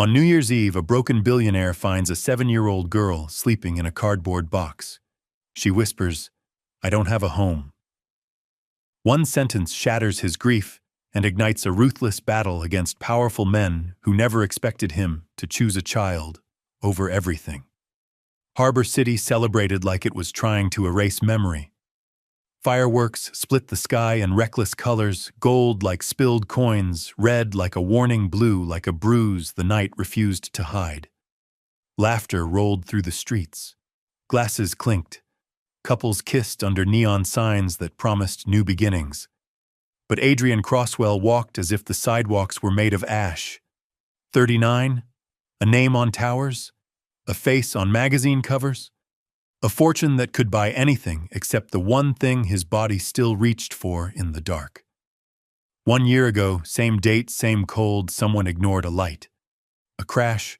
On New Year's Eve, a broken billionaire finds a 7-year-old girl sleeping in a cardboard box. She whispers, "I don't have a home." One sentence shatters his grief and ignites a ruthless battle against powerful men who never expected him to choose a child over everything. Harbor City celebrated like it was trying to erase memory. Fireworks split the sky in reckless colors, gold like spilled coins, red like a warning, blue like a bruise the night refused to hide. Laughter rolled through the streets. Glasses clinked. Couples kissed under neon signs that promised new beginnings. But Adrian Crosswell walked as if the sidewalks were made of ash. 39? A name on towers? A face on magazine covers? A fortune that could buy anything except the one thing his body still reached for in the dark. 1 year ago, same date, same cold, someone ignored a light. A crash,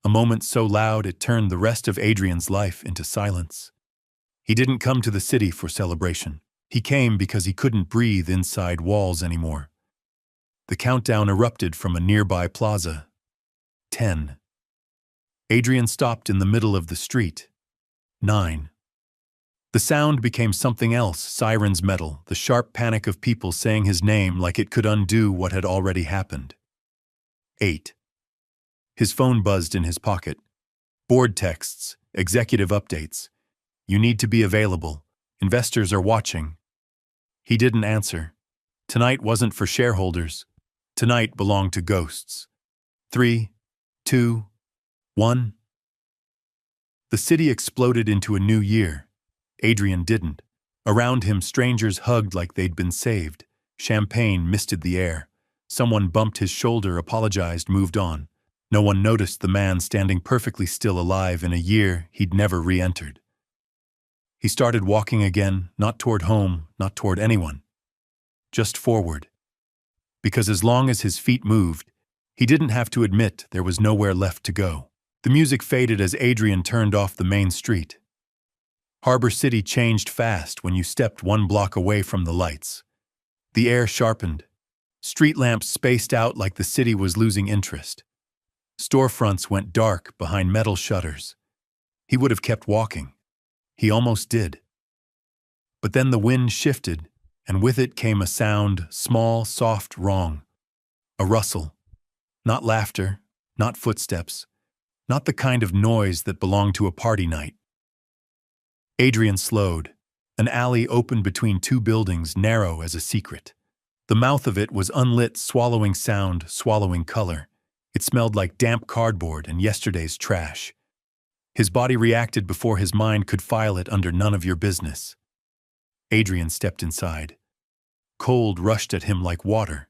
a moment so loud it turned the rest of Adrian's life into silence. He didn't come to the city for celebration. He came because he couldn't breathe inside walls anymore. The countdown erupted from a nearby plaza. 10. Adrian stopped in the middle of the street. 9. The sound became something else, sirens metal, the sharp panic of people saying his name like it could undo what had already happened. 8. His phone buzzed in his pocket. Board texts, executive updates. "You need to be available. Investors are watching." He didn't answer. Tonight wasn't for shareholders. Tonight belonged to ghosts. 3, 2, 1. The city exploded into a new year. Adrian didn't. Around him, strangers hugged like they'd been saved. Champagne misted the air. Someone bumped his shoulder, apologized, moved on. No one noticed the man standing perfectly still, alive in a year he'd never re-entered. He started walking again, not toward home, not toward anyone. Just forward. Because as long as his feet moved, he didn't have to admit there was nowhere left to go. The music faded as Adrian turned off the main street. Harbor City changed fast when you stepped 1 block away from the lights. The air sharpened. Street lamps spaced out like the city was losing interest. Storefronts went dark behind metal shutters. He would have kept walking. He almost did. But then the wind shifted, and with it came a sound, small, soft, wrong. A rustle. Not laughter, not footsteps. Not the kind of noise that belonged to a party night. Adrian slowed. An alley opened between 2 buildings, narrow as a secret. The mouth of it was unlit, swallowing sound, swallowing color. It smelled like damp cardboard and yesterday's trash. His body reacted before his mind could file it under none of your business. Adrian stepped inside. Cold rushed at him like water.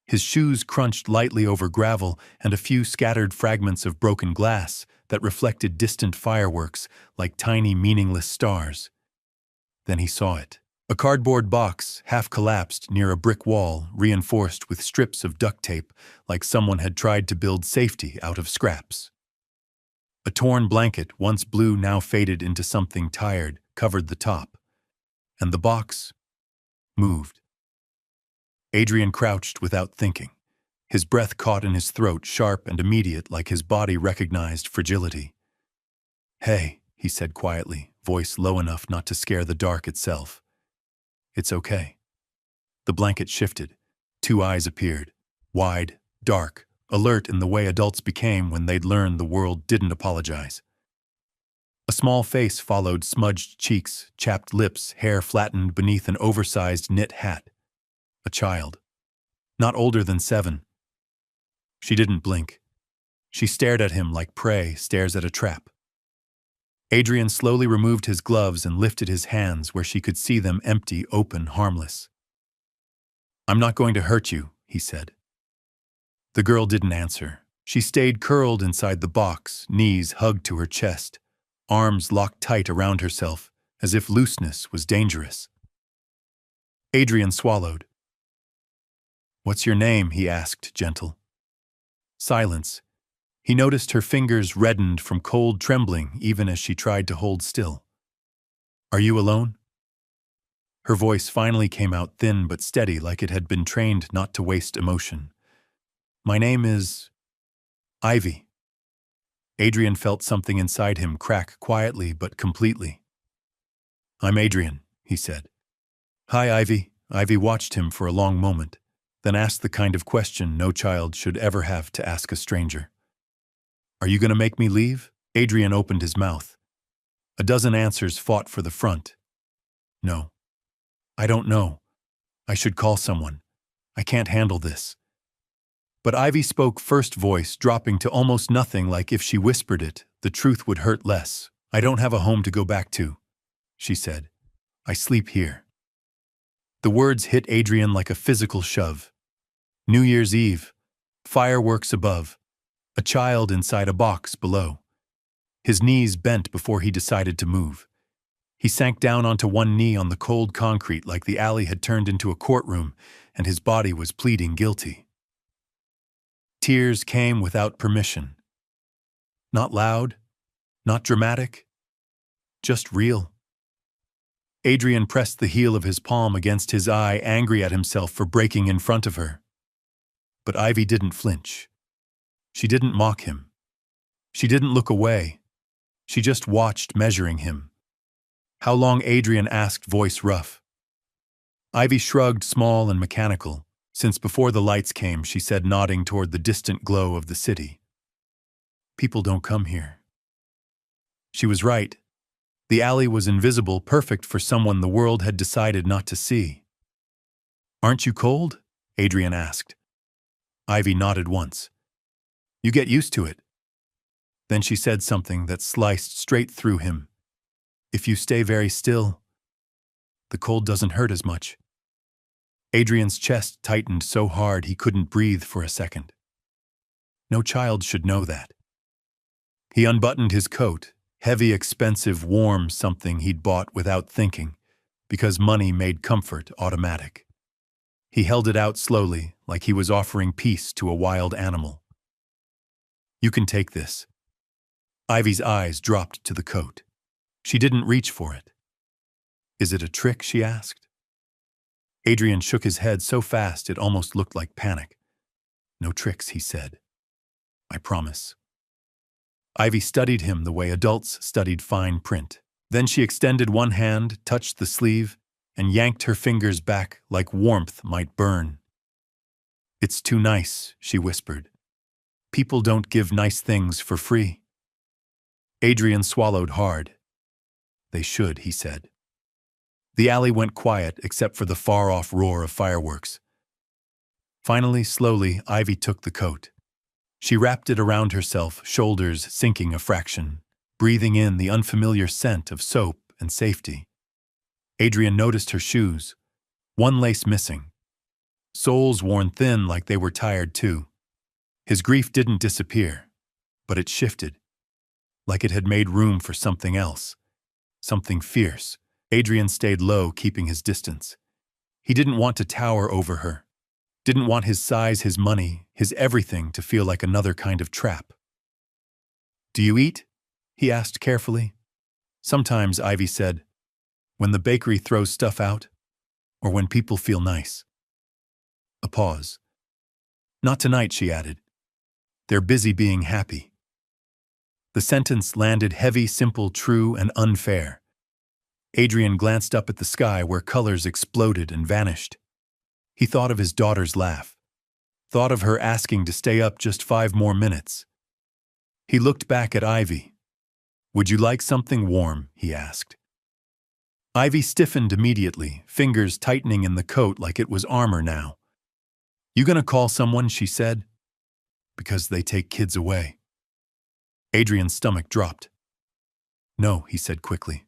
His shoes crunched lightly over gravel, and a few scattered fragments of broken glass that reflected distant fireworks like tiny, meaningless stars. Then he saw it. A cardboard box, half collapsed near a brick wall, reinforced with strips of duct tape like someone had tried to build safety out of scraps. A torn blanket, once blue now faded into something tired, covered the top. And the box moved. Adrian crouched without thinking. His breath caught in his throat, sharp and immediate, like his body recognized fragility. "Hey," he said quietly, voice low enough not to scare the dark itself. "It's okay." The blanket shifted. 2 eyes appeared. Wide, dark, alert in the way adults became when they'd learned the world didn't apologize. A small face followed, smudged cheeks, chapped lips, hair flattened beneath an oversized knit hat. A child. Not older than 7. She didn't blink. She stared at him like prey stares at a trap. Adrian slowly removed his gloves and lifted his hands where she could see them, empty, open, harmless. "I'm not going to hurt you," he said. The girl didn't answer. She stayed curled inside the box, knees hugged to her chest, arms locked tight around herself, as if looseness was dangerous. Adrian swallowed. "What's your name?" he asked, gentle. Silence. He noticed her fingers reddened from cold trembling even as she tried to hold still. "Are you alone?" Her voice finally came out, thin but steady, like it had been trained not to waste emotion. "My name is..." Ivy. Adrian felt something inside him crack quietly but completely. I'm Adrian, he said. Hi, Ivy. Ivy watched him for a long moment, then asked the kind of question no child should ever have to ask a stranger. Are you going to make me leave? Adrian opened his mouth. A dozen answers fought for the front. No. I don't know. I should call someone. I can't handle this. But Ivy spoke first, voice dropping to almost nothing, like if she whispered it, the truth would hurt less. I don't have a home to go back to, she said. I sleep here. The words hit Adrian like a physical shove. New Year's Eve. Fireworks above. A child inside a box below. His knees bent before he decided to move. He sank down onto one knee on the cold concrete like the alley had turned into a courtroom and his body was pleading guilty. Tears came without permission. Not loud, not dramatic, just real. Adrian pressed the heel of his palm against his eye, angry at himself for breaking in front of her. But Ivy didn't flinch. She didn't mock him. She didn't look away. She just watched, measuring him. How long, Adrian asked, voice rough. Ivy shrugged, small and mechanical. Since before the lights came, she said, nodding toward the distant glow of the city. People don't come here. She was right. The alley was invisible, perfect for someone the world had decided not to see. Aren't you cold? Adrian asked. Ivy nodded once. You get used to it. Then she said something that sliced straight through him. If you stay very still, the cold doesn't hurt as much. Adrian's chest tightened so hard he couldn't breathe for a second. No child should know that. He unbuttoned his coat, heavy, expensive, warm, something he'd bought without thinking, because money made comfort automatic. He held it out slowly, like he was offering peace to a wild animal. You can take this. Ivy's eyes dropped to the coat. She didn't reach for it. Is it a trick? She asked. Adrian shook his head so fast it almost looked like panic. No tricks, he said. I promise. Ivy studied him the way adults studied fine print. Then she extended one hand, touched the sleeve, and yanked her fingers back like warmth might burn. It's too nice, she whispered. People don't give nice things for free. Adrian swallowed hard. They should, he said. The alley went quiet except for the far-off roar of fireworks. Finally, slowly, Ivy took the coat. She wrapped it around herself, shoulders sinking a fraction, breathing in the unfamiliar scent of soap and safety. Adrian noticed her shoes, one lace missing. Soles worn thin like they were tired too. His grief didn't disappear, but it shifted, like it had made room for something else, something fierce. Adrian stayed low, keeping his distance. He didn't want to tower over her. Didn't want his size, his money, his everything to feel like another kind of trap. Do you eat? He asked carefully. Sometimes, Ivy said, when the bakery throws stuff out, or when people feel nice. A pause. Not tonight, she added. They're busy being happy. The sentence landed heavy, simple, true, and unfair. Adrian glanced up at the sky where colors exploded and vanished. He thought of his daughter's laugh, thought of her asking to stay up just 5 more minutes. He looked back at Ivy. Would you like something warm? He asked. Ivy stiffened immediately, fingers tightening in the coat like it was armor now. You gonna call someone? She said. Because they take kids away. Adrian's stomach dropped. No, he said quickly.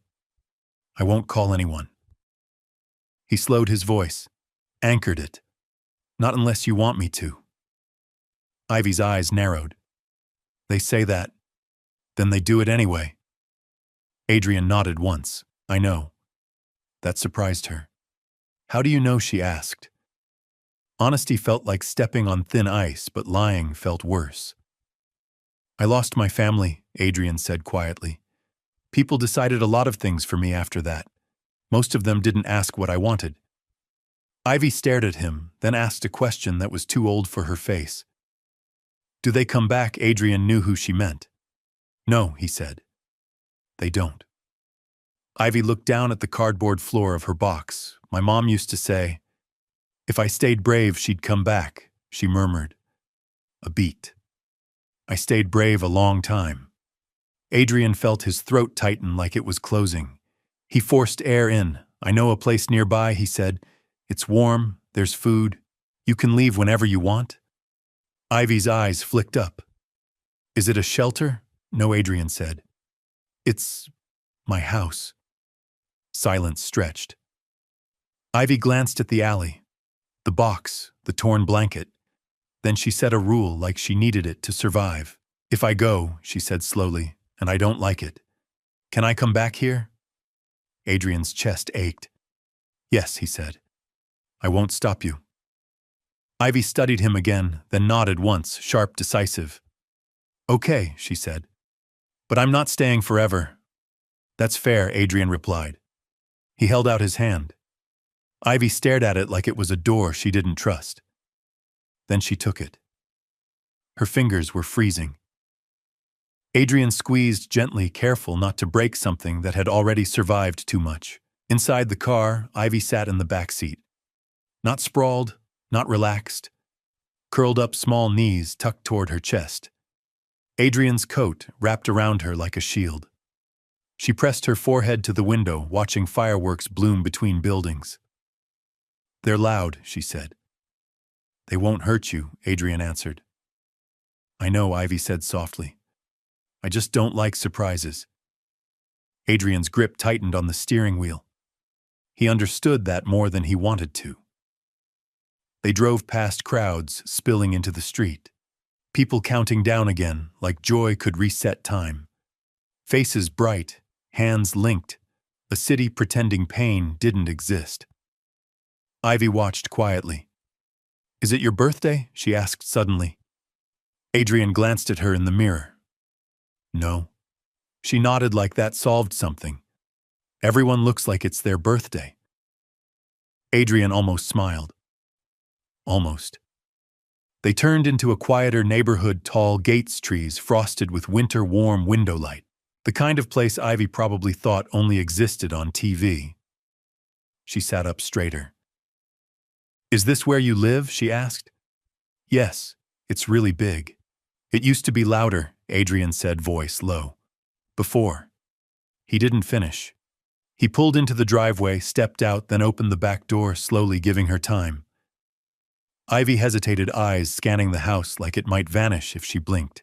I won't call anyone. He slowed his voice, anchored it. Not unless you want me to. Ivy's eyes narrowed. They say that. Then they do it anyway. Adrian nodded once. I know. That surprised her. How do you know? She asked. Honesty felt like stepping on thin ice, but lying felt worse. I lost my family, Adrian said quietly. People decided a lot of things for me after that. Most of them didn't ask what I wanted. Ivy stared at him, then asked a question that was too old for her face. Do they come back? Adrian knew who she meant. No, he said. They don't. Ivy looked down at the cardboard floor of her box. My mom used to say, if I stayed brave, she'd come back, she murmured. A beat. I stayed brave a long time. Adrian felt his throat tighten like it was closing. He forced air in. I know a place nearby, he said. It's warm, there's food. You can leave whenever you want. Ivy's eyes flicked up. Is it a shelter? No, Adrian said. It's my house. Silence stretched. Ivy glanced at the alley, the box, the torn blanket. Then she set a rule like she needed it to survive. If I go, she said slowly, and I don't like it, can I come back here? Adrian's chest ached. Yes, he said. I won't stop you. Ivy studied him again, then nodded once, sharp, decisive. Okay, she said. But I'm not staying forever. That's fair, Adrian replied. He held out his hand. Ivy stared at it like it was a door she didn't trust. Then she took it. Her fingers were freezing. Adrian squeezed gently, careful not to break something that had already survived too much. Inside the car, Ivy sat in the back seat. Not sprawled, not relaxed. Curled up, small knees tucked toward her chest. Adrian's coat wrapped around her like a shield. She pressed her forehead to the window, watching fireworks bloom between buildings. They're loud, she said. They won't hurt you, Adrian answered. I know, Ivy said softly. I just don't like surprises. Adrian's grip tightened on the steering wheel. He understood that more than he wanted to. They drove past crowds spilling into the street. People counting down again, like joy could reset time. Faces bright, hands linked, a city pretending pain didn't exist. Ivy watched quietly. Is it your birthday? She asked suddenly. Adrian glanced at her in the mirror. No. She nodded like that solved something. Everyone looks like it's their birthday. Adrian almost smiled. Almost. They turned into a quieter neighborhood, tall Gates trees frosted with winter-warm window light. The kind of place Ivy probably thought only existed on TV. She sat up straighter. Is this where you live? She asked. Yes, it's really big. It used to be louder, Adrian said, voice low. Before. He didn't finish. He pulled into the driveway, stepped out, then opened the back door, slowly giving her time. Ivy hesitated, eyes scanning the house like it might vanish if she blinked.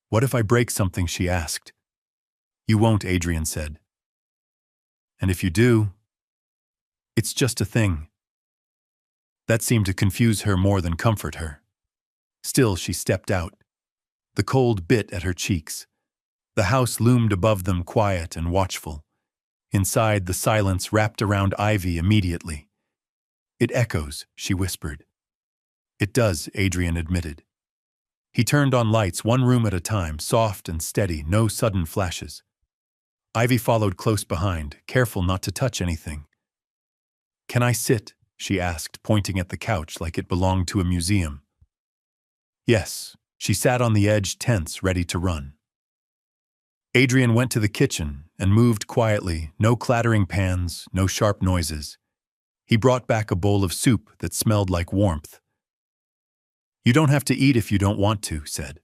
What if I break something? She asked. You won't, Adrian said. And if you do, it's just a thing. That seemed to confuse her more than comfort her. Still, she stepped out. The cold bit at her cheeks. The house loomed above them, quiet and watchful. Inside, the silence wrapped around Ivy immediately. It echoes, she whispered. It does, Adrian admitted. He turned on lights, one room at a time, soft and steady, no sudden flashes. Ivy followed close behind, careful not to touch anything. Can I sit? She asked, pointing at the couch like it belonged to a museum. Yes, she sat on the edge, tense, ready to run. Adrian went to the kitchen and moved quietly, no clattering pans, no sharp noises. He brought back a bowl of soup that smelled like warmth. You don't have to eat if you don't want to, said.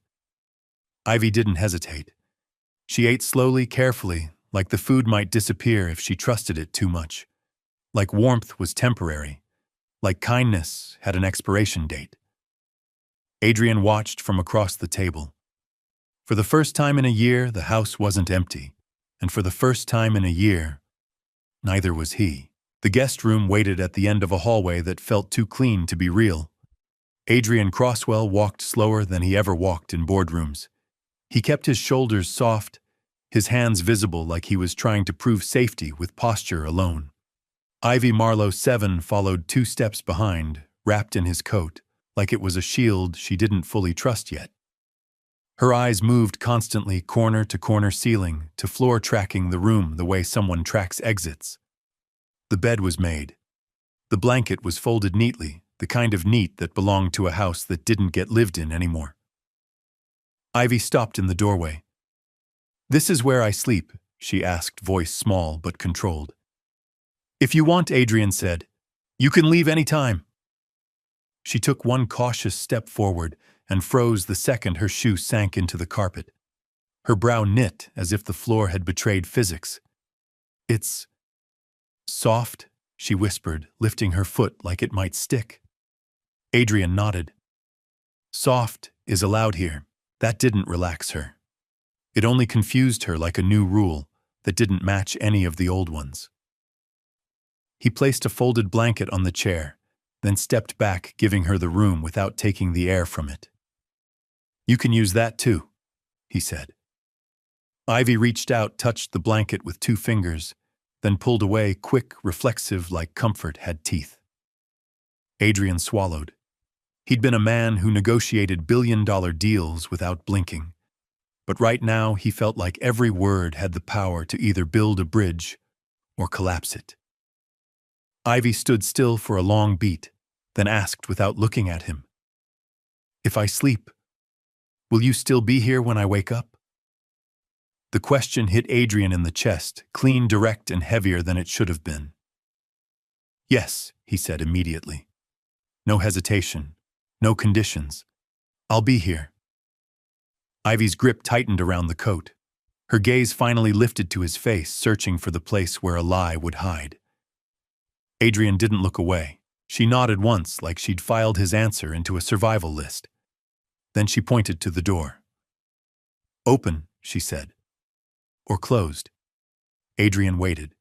Ivy didn't hesitate. She ate slowly, carefully, like the food might disappear if she trusted it too much. Like warmth was temporary. Like kindness had an expiration date. Adrian watched from across the table. For the first time in a year, the house wasn't empty. And for the first time in a year, neither was he. The guest room waited at the end of a hallway that felt too clean to be real. Adrian Crosswell walked slower than he ever walked in boardrooms. He kept his shoulders soft, his hands visible like he was trying to prove safety with posture alone. Ivy Marlowe 7 followed 2 steps behind, wrapped in his coat, like it was a shield she didn't fully trust yet. Her eyes moved constantly, corner to corner, ceiling to floor, tracking the room the way someone tracks exits. The bed was made. The blanket was folded neatly, the kind of neat that belonged to a house that didn't get lived in anymore. Ivy stopped in the doorway. "This is where I sleep," she asked, voice small but controlled. "If you want," Adrian said, "you can leave any time." She took one cautious step forward and froze the second her shoe sank into the carpet. Her brow knit as if the floor had betrayed physics. "It's soft," she whispered, lifting her foot like it might stick. Adrian nodded. Soft is allowed here. That didn't relax her. It only confused her like a new rule that didn't match any of the old ones. He placed a folded blanket on the chair, then stepped back, giving her the room without taking the air from it. "You can use that too," he said. Ivy reached out, touched the blanket with 2 fingers, then pulled away, quick, reflexive, like comfort had teeth. Adrian swallowed. He'd been a man who negotiated billion-dollar deals without blinking. But right now he felt like every word had the power to either build a bridge or collapse it. Ivy stood still for a long beat, then asked without looking at him, "If I sleep, will you still be here when I wake up?" The question hit Adrian in the chest, clean, direct, and heavier than it should have been. "Yes," he said immediately. No hesitation, no conditions. "I'll be here." Ivy's grip tightened around the coat. Her gaze finally lifted to his face, searching for the place where a lie would hide. Adrian didn't look away. She nodded once, like she'd filed his answer into a survival list. Then she pointed to the door. "Open," she said. "Or closed." Adrian waited.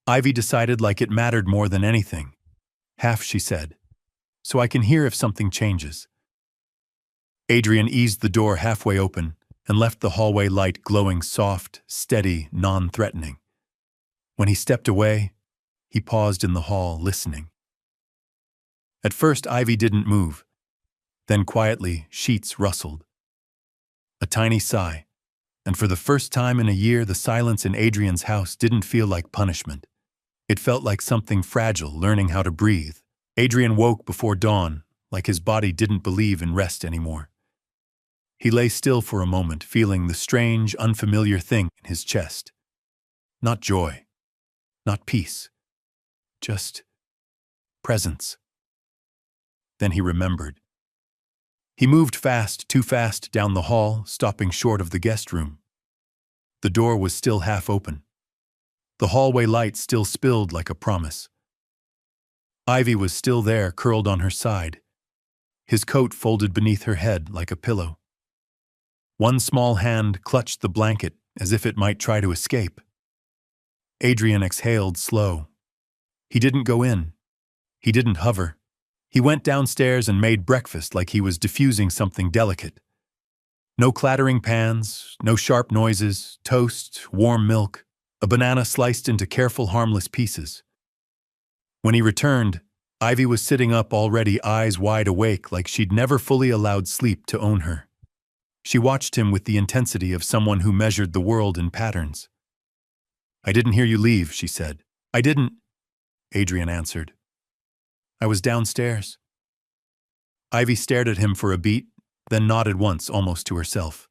Ivy decided like it mattered more than anything. "Half," she said, "so I can hear if something changes." Adrian eased the door halfway open and left the hallway light glowing soft, steady, non-threatening. When he stepped away, he paused in the hall, listening. At first, Ivy didn't move. Then quietly, sheets rustled. A tiny sigh, and for the first time in a year, the silence in Adrian's house didn't feel like punishment. It felt like something fragile, learning how to breathe. Adrian woke before dawn, like his body didn't believe in rest anymore. He lay still for a moment, feeling the strange, unfamiliar thing in his chest. Not joy, not peace, just presence. Then he remembered. He moved fast, too fast, down the hall, stopping short of the guest room. The door was still half open. The hallway light still spilled like a promise. Ivy was still there, curled on her side, his coat folded beneath her head like a pillow. One small hand clutched the blanket as if it might try to escape. Adrian exhaled slow. He didn't go in. He didn't hover. He went downstairs and made breakfast like he was diffusing something delicate. No clattering pans, no sharp noises, toast, warm milk, a banana sliced into careful, harmless pieces. When he returned, Ivy was sitting up already, eyes wide awake like she'd never fully allowed sleep to own her. She watched him with the intensity of someone who measured the world in patterns. "I didn't hear you leave," she said. "I didn't," Adrian answered. "I was downstairs." Ivy stared at him for a beat, then nodded once, almost to herself.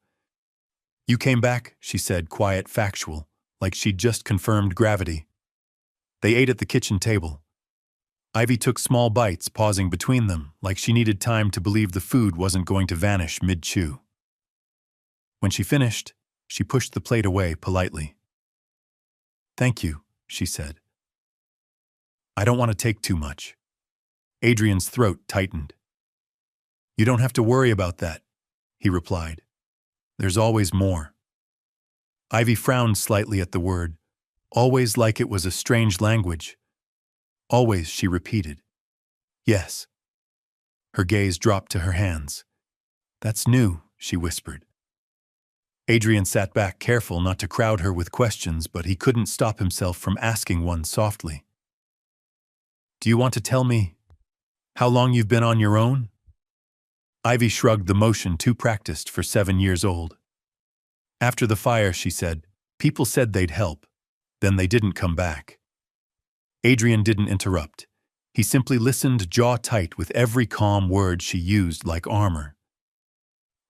"You came back," she said, quiet, factual, like she'd just confirmed gravity. They ate at the kitchen table. Ivy took small bites, pausing between them, like she needed time to believe the food wasn't going to vanish mid-chew. When she finished, she pushed the plate away politely. "Thank you," she said. "I don't want to take too much." Adrian's throat tightened. "You don't have to worry about that," he replied. "There's always more." Ivy frowned slightly at the word, always, like it was a strange language. "Always," she repeated. "Yes." Her gaze dropped to her hands. "That's new," she whispered. Adrian sat back, careful not to crowd her with questions, but he couldn't stop himself from asking one softly. "Do you want to tell me how long you've been on your own?" Ivy shrugged, the motion too practiced for 7 years old. "After the fire," she said, "people said they'd help. Then they didn't come back." Adrian didn't interrupt. He simply listened, jaw tight, with every calm word she used like armor.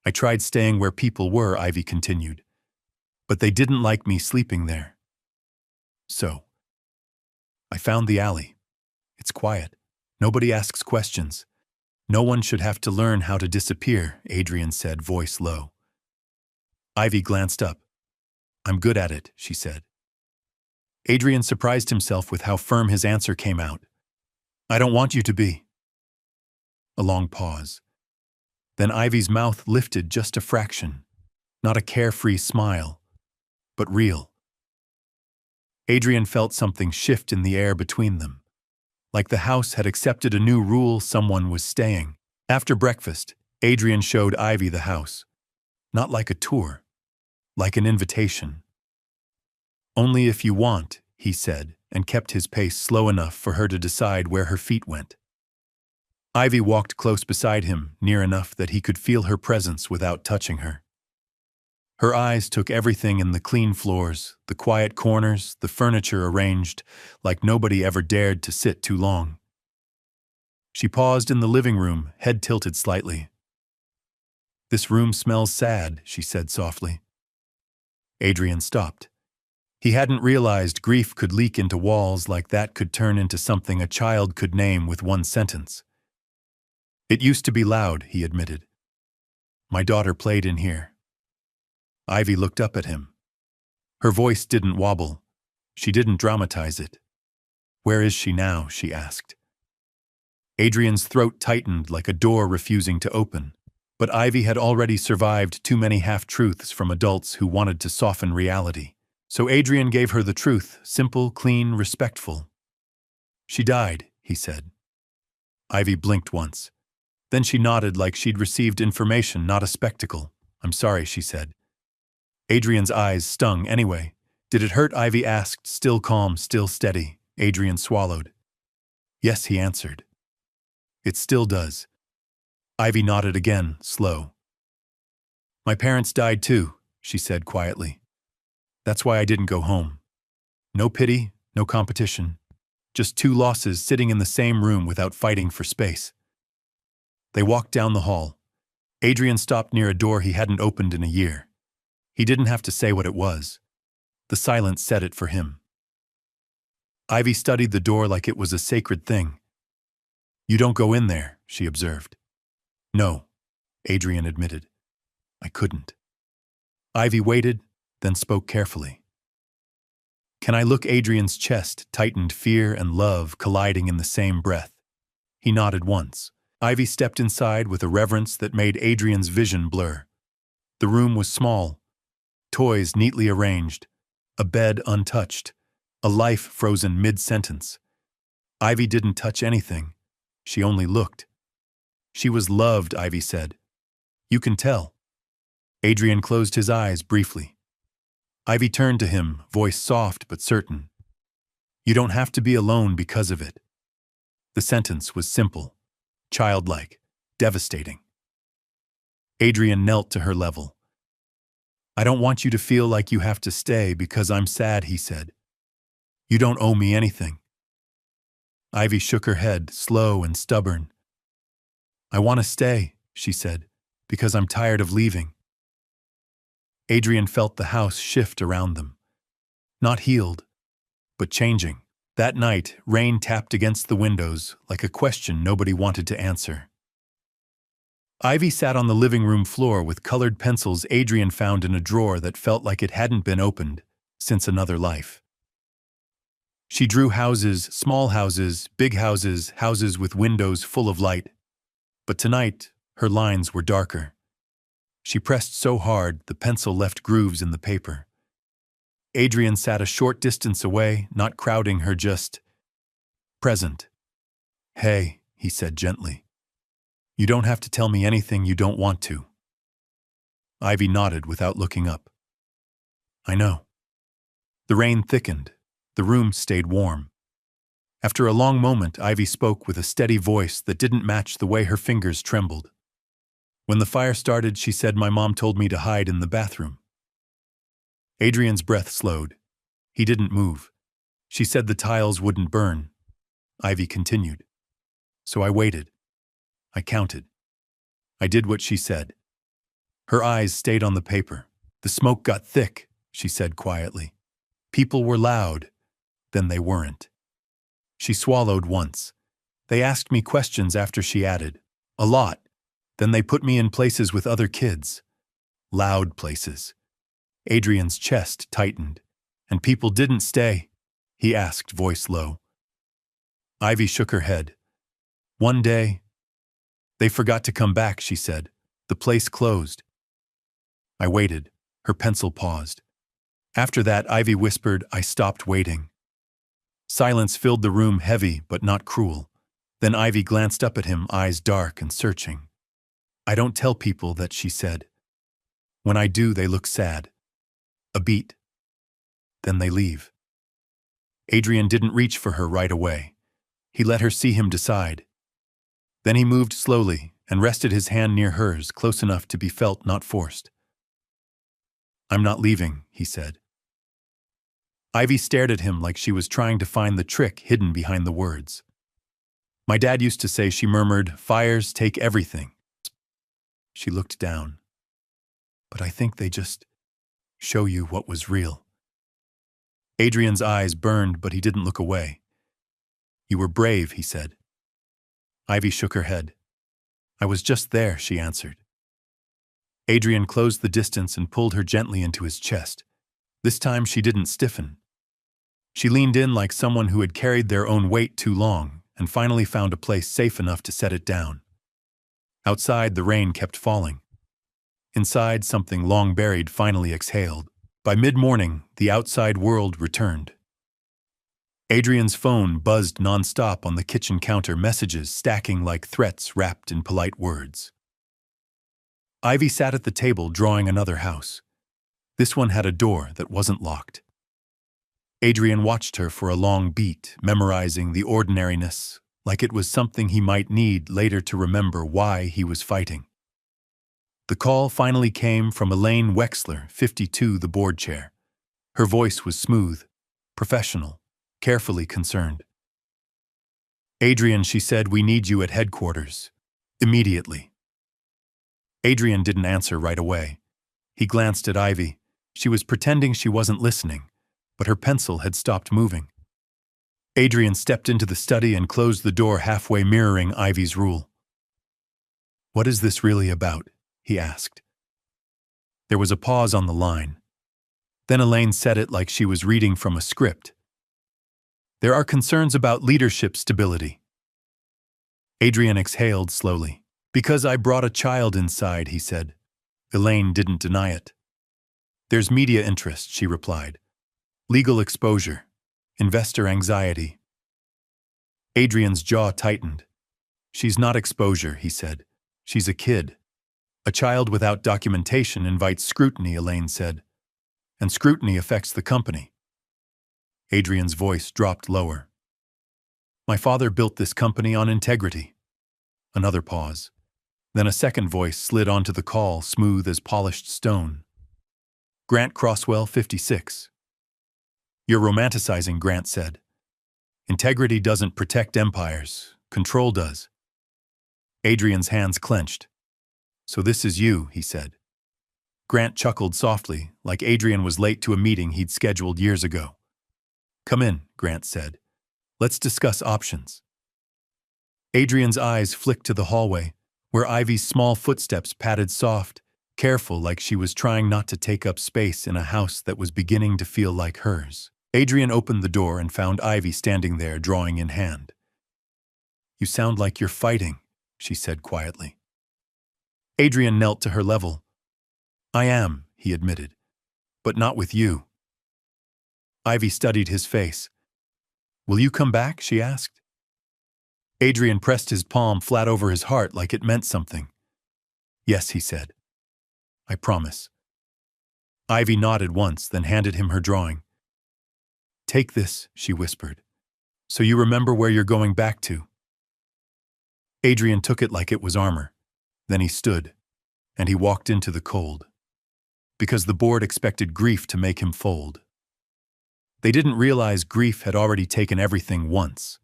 I tried staying where people were, Ivy continued. But they didn't like me sleeping there. So, I found the alley. It's quiet. Nobody asks questions. No one should have to learn how to disappear, Adrian said, voice low. Ivy glanced up. I'm good at it, she said. Adrian surprised himself with how firm his answer came out. I don't want you to be. A long pause. Then Ivy's mouth lifted just a fraction. Not a carefree smile, but real. Adrian felt something shift in the air between them. Like the house had accepted a new rule, someone was staying. After breakfast, Adrian showed Ivy the house. Not like a tour, like an invitation. Only if you want, he said, and kept his pace slow enough for her to decide where her feet went. Ivy walked close beside him, near enough that he could feel her presence without touching her. Her eyes took everything in the clean floors, the quiet corners, the furniture arranged like nobody ever dared to sit too long. She paused in the living room, head tilted slightly. This room smells sad, she said softly. Adrian stopped. He hadn't realized grief could leak into walls like that, could turn into something a child could name with one sentence. It used to be loud, he admitted. My daughter played in here. Ivy looked up at him. Her voice didn't wobble. She didn't dramatize it. Where is she now? She asked. Adrian's throat tightened like a door refusing to open. But Ivy had already survived too many half-truths from adults who wanted to soften reality. So Adrian gave her the truth, simple, clean, respectful. She died, he said. Ivy blinked once. Then she nodded like she'd received information, not a spectacle. I'm sorry, she said. Adrian's eyes stung anyway. Did it hurt? Ivy asked, still calm, still steady. Adrian swallowed. Yes, he answered. It still does. Ivy nodded again, slow. My parents died too, she said quietly. That's why I didn't go home. No pity, no competition. Just two losses sitting in the same room without fighting for space. They walked down the hall. Adrian stopped near a door he hadn't opened in a year. He didn't have to say what it was. The silence said it for him. Ivy studied the door like it was a sacred thing. You don't go in there, she observed. No, Adrian admitted. I couldn't. Ivy waited, then spoke carefully. Can I look? Adrian's chest tightened, fear and love colliding in the same breath. He nodded once. Ivy stepped inside with a reverence that made Adrian's vision blur. The room was small, toys neatly arranged, a bed untouched, a life frozen mid-sentence. Ivy didn't touch anything. She only looked. She was loved, Ivy said. You can tell. Adrian closed his eyes briefly. Ivy turned to him, voice soft but certain. You don't have to be alone because of it. The sentence was simple, childlike, devastating. Adrian knelt to her level. I don't want you to feel like you have to stay because I'm sad, he said. You don't owe me anything. Ivy shook her head, slow and stubborn. I want to stay, she said, because I'm tired of leaving. Adrian felt the house shift around them. Not healed, but changing. That night, rain tapped against the windows like a question nobody wanted to answer. Ivy sat on the living room floor with colored pencils Adrian found in a drawer that felt like it hadn't been opened since another life. She drew houses, small houses, big houses, houses with windows full of light. But tonight, her lines were darker. She pressed so hard, the pencil left grooves in the paper. Adrian sat a short distance away, not crowding her, just present. Hey, he said gently. You don't have to tell me anything you don't want to. Ivy nodded without looking up. I know. The rain thickened. The room stayed warm. After a long moment, Ivy spoke with a steady voice that didn't match the way her fingers trembled. When the fire started, she said, my mom told me to hide in the bathroom. Adrian's breath slowed. He didn't move. She said the tiles wouldn't burn. Ivy continued. So I waited. I counted. I did what she said. Her eyes stayed on the paper. The smoke got thick, she said quietly. People were loud, then they weren't. She swallowed once. They asked me questions after she added. A lot. Then they put me in places with other kids. Loud places. Adrian's chest tightened. And people didn't stay, he asked, voice low. Ivy shook her head. One day, they forgot to come back, she said. The place closed. I waited. Her pencil paused. After that, Ivy whispered, I stopped waiting. Silence filled the room, heavy but not cruel. Then Ivy glanced up at him, eyes dark and searching. I don't tell people that, she said. When I do, they look sad. A beat. Then they leave. Adrian didn't reach for her right away. He let her see him decide. Then he moved slowly and rested his hand near hers, close enough to be felt, not forced. I'm not leaving, he said. Ivy stared at him like she was trying to find the trick hidden behind the words. My dad used to say, she murmured, fires take everything. She looked down. But I think they just show you what was real. Adrian's eyes burned, but he didn't look away. You were brave, he said. Ivy shook her head. I was just there, she answered. Adrian closed the distance and pulled her gently into his chest. This time she didn't stiffen. She leaned in like someone who had carried their own weight too long and finally found a place safe enough to set it down. Outside, the rain kept falling. Inside, something long buried finally exhaled. By mid-morning, the outside world returned. Adrian's phone buzzed nonstop on the kitchen counter, messages stacking like threats wrapped in polite words. Ivy sat at the table drawing another house. This one had a door that wasn't locked. Adrian watched her for a long beat, memorizing the ordinariness, like it was something he might need later to remember why he was fighting. The call finally came from Elaine Wexler, 52, the board chair. Her voice was smooth, professional, carefully concerned. Adrian, she said, we need you at headquarters. Immediately. Adrian didn't answer right away. He glanced at Ivy. She was pretending she wasn't listening, but her pencil had stopped moving. Adrian stepped into the study and closed the door halfway, mirroring Ivy's rule. What is this really about? He asked. There was a pause on the line. Then Elaine said it like she was reading from a script. There are concerns about leadership stability. Adrian exhaled slowly. Because I brought a child inside, he said. Elaine didn't deny it. There's media interest, she replied. Legal exposure. Investor anxiety. Adrian's jaw tightened. She's not exposure, he said. She's a kid. A child without documentation invites scrutiny, Elaine said. And scrutiny affects the company. Adrian's voice dropped lower. My father built this company on integrity. Another pause. Then a second voice slid onto the call, smooth as polished stone. Grant Crosswell, 56. You're romanticizing, Grant said. Integrity doesn't protect empires. Control does. Adrian's hands clenched. So this is you, he said. Grant chuckled softly, like Adrian was late to a meeting he'd scheduled years ago. Come in, Grant said. Let's discuss options. Adrian's eyes flicked to the hallway, where Ivy's small footsteps padded soft, careful, like she was trying not to take up space in a house that was beginning to feel like hers. Adrian opened the door and found Ivy standing there, drawing in hand. You sound like you're fighting, she said quietly. Adrian knelt to her level. I am, he admitted, but not with you. Ivy studied his face. Will you come back, she asked. Adrian pressed his palm flat over his heart like it meant something. Yes, he said. I promise. Ivy nodded once, then handed him her drawing. Take this, she whispered, so you remember where you're going back to. Adrian took it like it was armor. Then he stood, and he walked into the cold. Because the board expected grief to make him fold. They didn't realize grief had already taken everything once,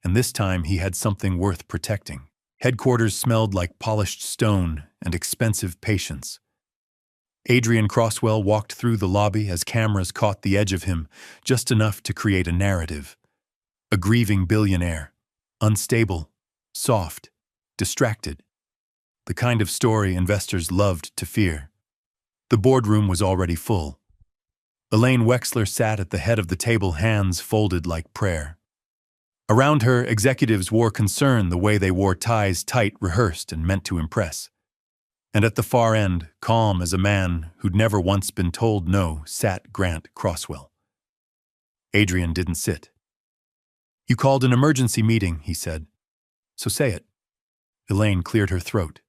and this time he had something worth protecting. Headquarters smelled like polished stone and expensive patience. Adrian Crosswell walked through the lobby as cameras caught the edge of him, just enough to create a narrative. A grieving billionaire. Unstable, soft, distracted. The kind of story investors loved to fear. The boardroom was already full. Elaine Wexler sat at the head of the table, hands folded like prayer. Around her, executives wore concern the way they wore ties tight, rehearsed, and meant to impress. And at the far end, calm as a man who'd never once been told no, sat Grant Crosswell. Adrian didn't sit. "You called an emergency meeting," he said. "So say it." Elaine cleared her throat.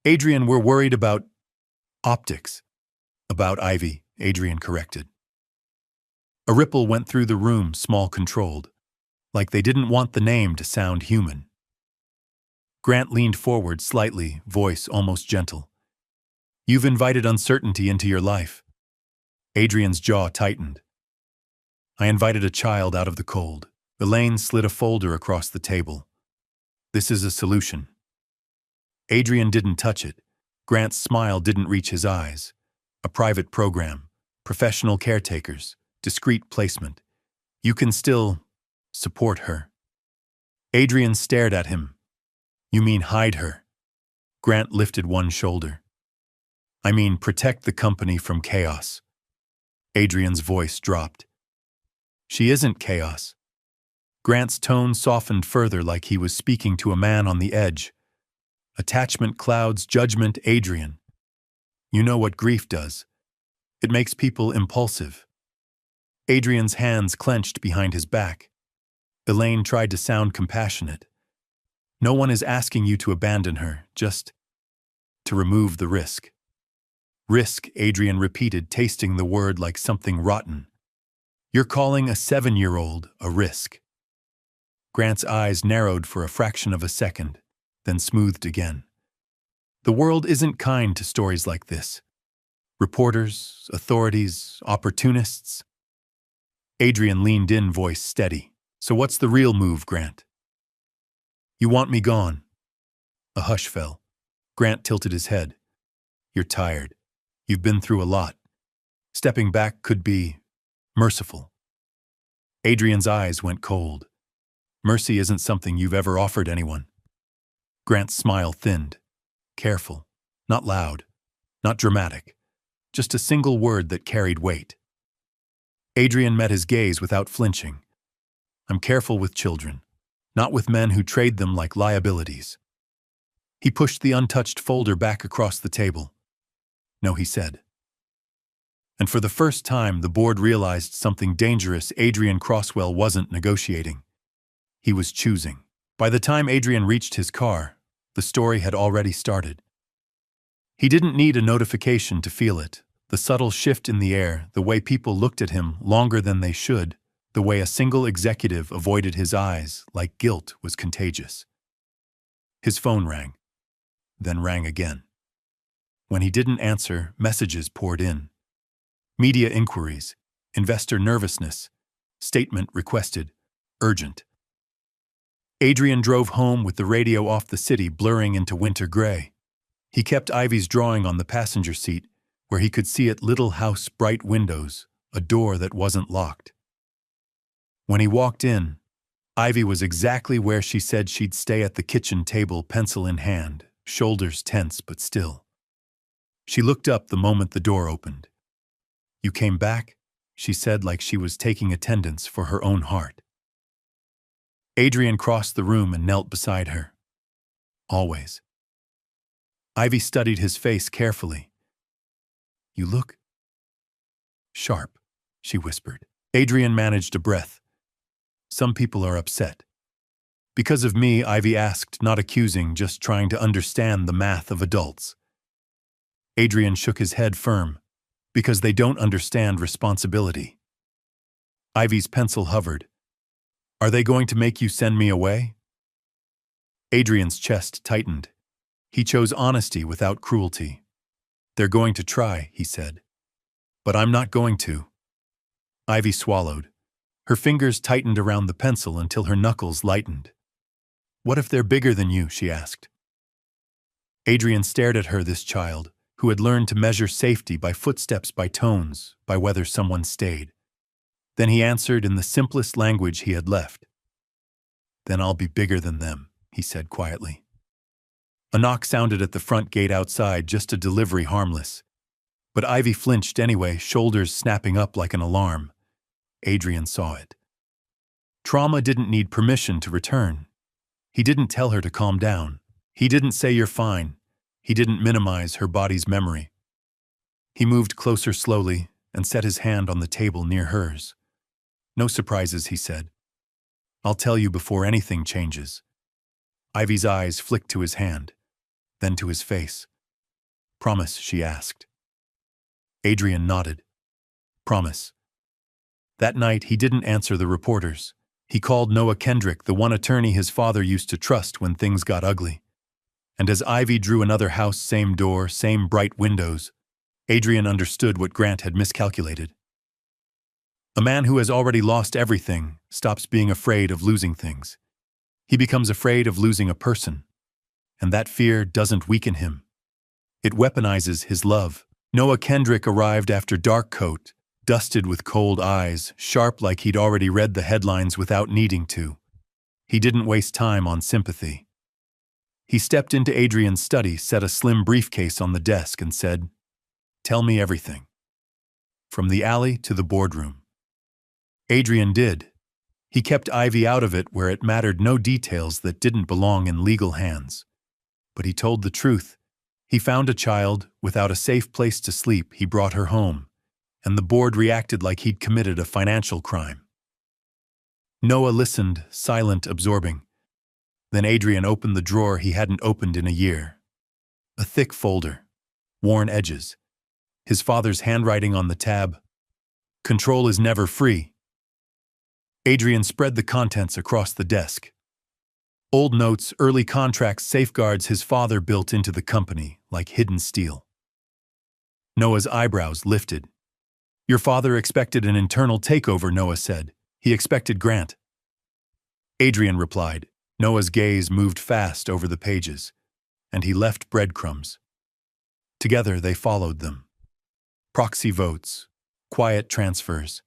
"Adrian, we're worried about optics." "About Ivy," Adrian corrected. A ripple went through the room, small, controlled, like they didn't want the name to sound human. Grant leaned forward slightly, voice almost gentle. "You've invited uncertainty into your life." Adrian's jaw tightened. "I invited a child out of the cold." Elaine slid a folder across the table. "This is a solution." Adrian didn't touch it. Grant's smile didn't reach his eyes. A private program, professional caretakers, discreet placement. You can still support her. Adrian stared at him. "You mean hide her?" Grant lifted one shoulder. "I mean protect the company from chaos." Adrian's voice dropped. "She isn't chaos." Grant's tone softened further, like he was speaking to a man on the edge. "Attachment clouds judgment, Adrian. You know what grief does. It makes people impulsive." Adrian's hands clenched behind his back. Elaine tried to sound compassionate. "No one is asking you to abandon her, just to remove the risk." "Risk," Adrian repeated, tasting the word like something rotten. "You're calling a 7-year-old a risk." Grant's eyes narrowed for a fraction of a second, then smoothed again. "The world isn't kind to stories like this. Reporters, authorities, opportunists." Adrian leaned in, voice steady. "So what's the real move, Grant?" "You want me gone." A hush fell. Grant tilted his head. "You're tired. You've been through a lot. Stepping back could be merciful." Adrian's eyes went cold. "Mercy isn't something you've ever offered anyone." Grant's smile thinned. Careful, not loud, not dramatic, just a single word that carried weight. Adrian met his gaze without flinching. "I'm careful with children, not with men who trade them like liabilities." He pushed the untouched folder back across the table. "No," he said. And for the first time, the board realized something dangerous. Adrian Crosswell wasn't negotiating. He was choosing. By the time Adrian reached his car, the story had already started. He didn't need a notification to feel it. The subtle shift in the air, the way people looked at him longer than they should, the way a single executive avoided his eyes like guilt was contagious. His phone rang, then rang again. When he didn't answer, messages poured in. Media inquiries, investor nervousness, statement requested, urgent. Adrian drove home with the radio off, the city blurring into winter gray. He kept Ivy's drawing on the passenger seat, where he could see it, little house, bright windows, a door that wasn't locked. When he walked in, Ivy was exactly where she said she'd stay, at the kitchen table, pencil in hand, shoulders tense but still. She looked up the moment the door opened. "You came back?" she said, like she was taking attendance for her own heart. Adrian crossed the room and knelt beside her. "Always." Ivy studied his face carefully. "You look sharp," she whispered. Adrian managed a breath. "Some people are upset." "Because of me?" Ivy asked, not accusing, just trying to understand the math of adults. Adrian shook his head firm. "Because they don't understand responsibility." Ivy's pencil hovered. "Are they going to make you send me away?" Adrian's chest tightened. He chose honesty without cruelty. "They're going to try," he said. "But I'm not going to." Ivy swallowed. Her fingers tightened around the pencil until her knuckles lightened. "What if they're bigger than you?" she asked. Adrian stared at her, this child, who had learned to measure safety by footsteps, by tones, by whether someone stayed. Then he answered in the simplest language he had left. "Then I'll be bigger than them," he said quietly. A knock sounded at the front gate outside, just a delivery, harmless. But Ivy flinched anyway, shoulders snapping up like an alarm. Adrian saw it. Trauma didn't need permission to return. He didn't tell her to calm down. He didn't say you're fine. He didn't minimize her body's memory. He moved closer slowly and set his hand on the table near hers. "No surprises," he said. "I'll tell you before anything changes." Ivy's eyes flicked to his hand, then to his face. "Promise?" she asked. Adrian nodded. "Promise." That night, he didn't answer the reporters. He called Noah Kendrick, the one attorney his father used to trust when things got ugly. And as Ivy drew another house, same door, same bright windows, Adrian understood what Grant had miscalculated. A man who has already lost everything stops being afraid of losing things. He becomes afraid of losing a person. And that fear doesn't weaken him. It weaponizes his love. Noah Kendrick arrived after dark coat, dusted with cold eyes, sharp like he'd already read the headlines without needing to. He didn't waste time on sympathy. He stepped into Adrian's study, set a slim briefcase on the desk, and said, "Tell me everything." From the alley to the boardroom. Adrian did. He kept Ivy out of it where it mattered, no details that didn't belong in legal hands. But he told the truth. He found a child without a safe place to sleep. He brought her home, and the board reacted like he'd committed a financial crime. Noah listened, silent, absorbing. Then Adrian opened the drawer he hadn't opened in a year. A thick folder, worn edges, his father's handwriting on the tab. "Control is never free." Adrian spread the contents across the desk. Old notes, early contracts, safeguards his father built into the company, like hidden steel. Noah's eyebrows lifted. "Your father expected an internal takeover," Noah said. "He expected Grant." Adrian replied. Noah's gaze moved fast over the pages, and he left breadcrumbs. Together they followed them. Proxy votes, quiet transfers,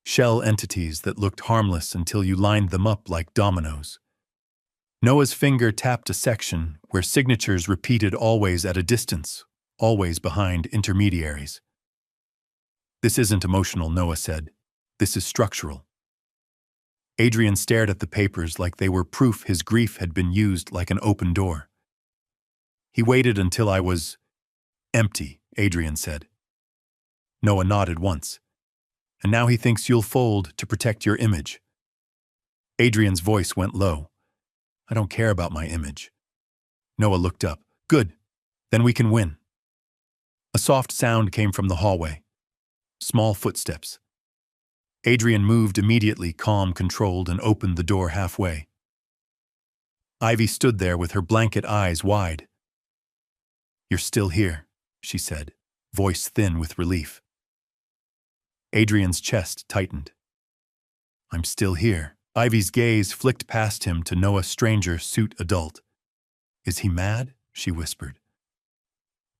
shell entities that looked harmless until you lined them up like dominoes. Noah's finger tapped a section where signatures repeated, always at a distance, always behind intermediaries. "This isn't emotional," Noah said. "This is structural." Adrian stared at the papers like they were proof his grief had been used like an open door. "He waited until I was empty," Adrian said. Noah nodded once. "And now he thinks you'll fold to protect your image." Adrian's voice went low. "I don't care about my image." Noah looked up. "Good. Then we can win." A soft sound came from the hallway. Small footsteps. Adrian moved immediately, calm, controlled, and opened the door halfway. Ivy stood there with her blanket eyes wide. "You're still here," she said, voice thin with relief. Adrian's chest tightened. "I'm still here." Ivy's gaze flicked past him to Noah, stranger, suit adult. "Is he mad?" she whispered.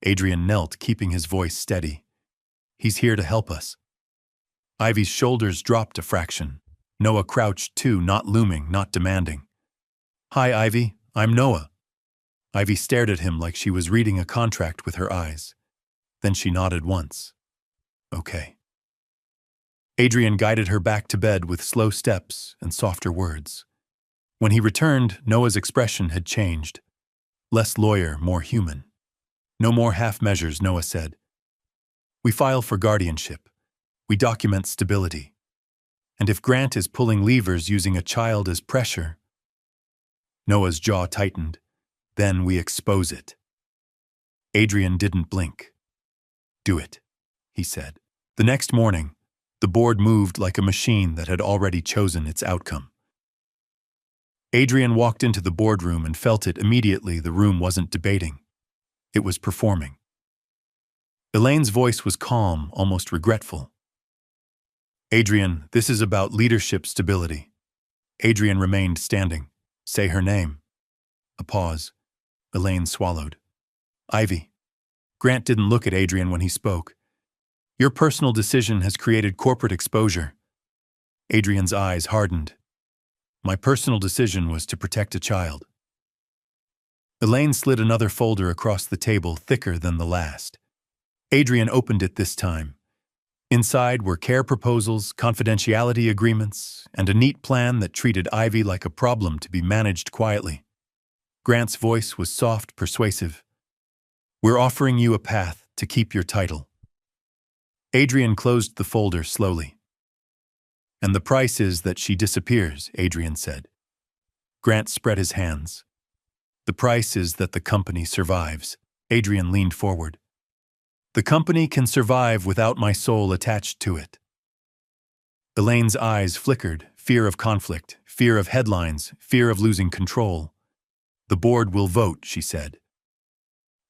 Adrian knelt, keeping his voice steady. "He's here to help us." Ivy's shoulders dropped a fraction. Noah crouched too, not looming, not demanding. "Hi, Ivy. I'm Noah." Ivy stared at him like she was reading a contract with her eyes. Then she nodded once. "Okay." Adrian guided her back to bed with slow steps and softer words. When he returned, Noah's expression had changed. Less lawyer, more human. "No more half measures," Noah said. "We file for guardianship. We document stability. And if Grant is pulling levers using a child as pressure..." Noah's jaw tightened. "Then we expose it." Adrian didn't blink. "Do it," he said. The next morning, the board moved like a machine that had already chosen its outcome. Adrian walked into the boardroom and felt it immediately. The room wasn't debating. It was performing. Elaine's voice was calm, almost regretful. "Adrian, this is about leadership stability." Adrian remained standing. "Say her name." A pause. Elaine swallowed. "Ivy." Grant didn't look at Adrian when he spoke. Your personal decision has created corporate exposure. Adrian's eyes hardened. My personal decision was to protect a child. Elaine slid another folder across the table, thicker than the last. Adrian opened it this time. Inside were care proposals, confidentiality agreements, and a neat plan that treated Ivy like a problem to be managed quietly. Grant's voice was soft, persuasive. We're offering you a path to keep your title. Adrian closed the folder slowly. And the price is that she disappears, Adrian said. Grant spread his hands. The price is that the company survives. Adrian leaned forward. The company can survive without my soul attached to it. Elaine's eyes flickered, fear of conflict, fear of headlines, fear of losing control. The board will vote, she said.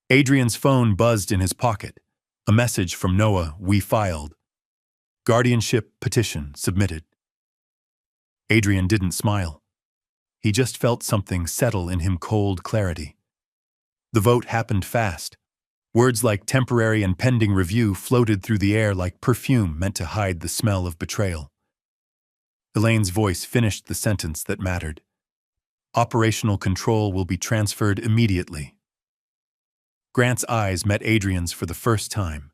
Adrian's phone buzzed in his pocket. A message from Noah, we filed. Guardianship petition submitted. Adrian didn't smile. He just felt something settle in him, cold clarity. The vote happened fast. Words like temporary and pending review floated through the air like perfume meant to hide the smell of betrayal. Elaine's voice finished the sentence that mattered. Operational control will be transferred immediately. Grant's eyes met Adrian's for the first time.